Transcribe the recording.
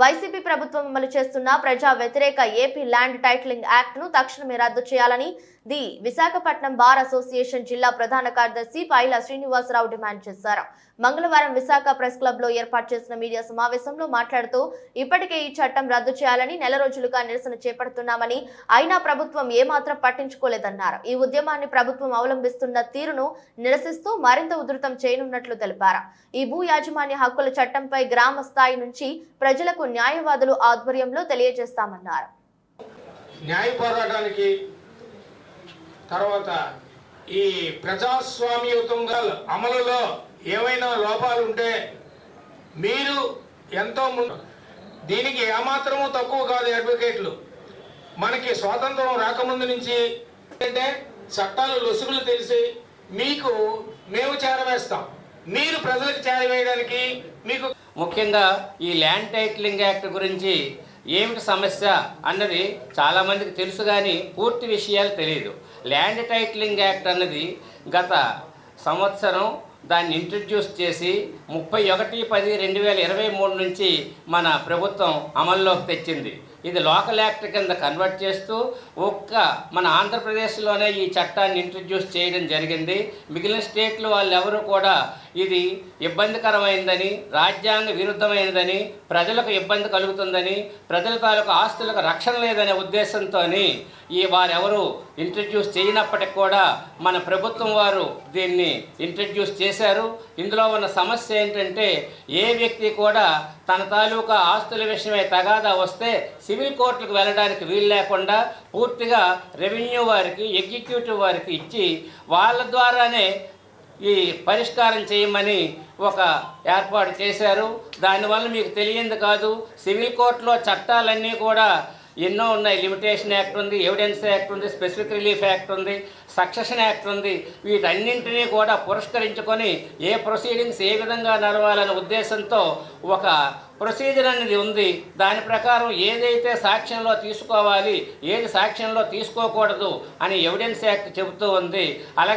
YCP ప్రభుత్వం అమలు చేస్తున్న ప్రజా వ్యతిరేక ఏపీ ల్యాండ్ టైటిలింగ్ యాక్ట్ ను తక్షణమే రద్దు చేయాలని ది విశాఖపట్నం బార్ అసోసియేషన్ జిల్లా ప్రధాన కార్యదర్శి పైల శ్రీనివాసరావు డిమాండ్ చేశారు. మంగళవారం విశాఖ ప్రెస్ క్లబ్ లో ఏర్పాటు చేసిన మీడియా సమావేశంలో మాట్లాడుతూ ఇప్పటికే ఈ చట్టం రద్దు చేయాలని నెల రోజులుగా నిరసన చేపడుతున్నామని, అయినా ప్రభుత్వం ఏమాత్రం పట్టించుకోలేదన్నారు. ఈ ఉద్యమాన్ని ప్రభుత్వం అవలంబిస్తున్న తీరును నిరసిస్తూ మరింత ఉధృతం చేయనున్నట్లు తెలిపారు. ఈ భూ యాజమాన్య హక్కుల చట్టంపై గ్రామ స్థాయి నుంచి ప్రజలకు న్యాయవాదులు ఆధ్వర్యంలో తెలియజేస్తామన్నారు. న్యాయ పోరాటానికి తర్వాత ఈ ప్రజాస్వామ్యయుతంగా అమలులో ఏమైనా లోపాలు ఉంటే మీరు ఎంతో దీనికి ఏమాత్రము తక్కువ కాదు. అడ్వకేట్లు మనకి స్వాతంత్రం రాకముందు నుంచి అంటే చట్టాలు లొసుగులు తెలిసి మీకు మేము చేరవేస్తాం, మీరు ప్రజలకు చేరవేయడానికి మీకు ముఖ్యంగా ఈ ల్యాండ్ టైటిలింగ్ యాక్ట్ గురించి ఏమిటి సమస్య అన్నది చాలామందికి తెలుసు, కానీ పూర్తి విషయాలు తెలియదు. ల్యాండ్ టైటిలింగ్ యాక్ట్ అన్నది గత సంవత్సరం దాన్ని ఇంట్రడ్యూస్ చేసి 31/10/2023 నుంచి మన ప్రభుత్వం అమల్లోకి తెచ్చింది. ఇది లోకల్ యాక్ట్ కింద కన్వర్ట్ చేస్తూ మన ఆంధ్రప్రదేశ్లోనే ఈ చట్టాన్ని ఇంట్రడ్యూస్ చేయడం జరిగింది. మిగిలిన స్టేట్లు వాళ్ళు ఎవరు కూడా ఇది ఇబ్బందికరమైందని, రాజ్యాంగ విరుద్ధమైనదని, ప్రజలకు ఇబ్బంది కలుగుతుందని, ప్రజల తాలూకు ఆస్తులకు రక్షణ లేదనే ఉద్దేశంతో వారెవరు ఇంట్రడ్యూస్ చేయనప్పటికి కూడా మన ప్రభుత్వం వారు దీన్ని ఇంట్రడ్యూస్ చేశారు. ఇందులో ఉన్న సమస్య ఏంటంటే ఏ వ్యక్తి కూడా తన తాలూకా ఆస్తుల విషయమై తగాదా వస్తే సివిల్ కోర్టులకు వెళ్ళడానికి వీలు లేకుండా పూర్తిగా రెవెన్యూ వారికి, ఎగ్జిక్యూటివ్ వారికి ఇచ్చి వాళ్ళ ద్వారానే ఈ పరిష్కారం చేయమని ఒక ఏర్పాటు చేశారు. దానివల్ల మీకు తెలియంది కాదు, సివిల్ కోర్టులో చట్టాలన్నీ కూడా ఎన్నో ఉన్నాయి. లిమిటేషన్ యాక్ట్ ఉంది, ఎవిడెన్స్ యాక్ట్ ఉంది, స్పెసిఫిక్ రిలీఫ్ యాక్ట్ ఉంది, సక్సెషన్ యాక్ట్ ఉంది. వీటన్నింటినీ కూడా పురస్కరించుకొని ఏ ప్రొసీడింగ్స్ ఏ విధంగా నడవాలనే ఉద్దేశంతో ఒక ప్రొసీజర్ అనేది ఉంది. దాని ప్రకారం ఏదైతే సాక్ష్యంలో తీసుకోవాలి, ఏది సాక్ష్యంలో తీసుకోకూడదు అని ఎవిడెన్స్ యాక్ట్ చెబుతూ ఉంది. అలాగే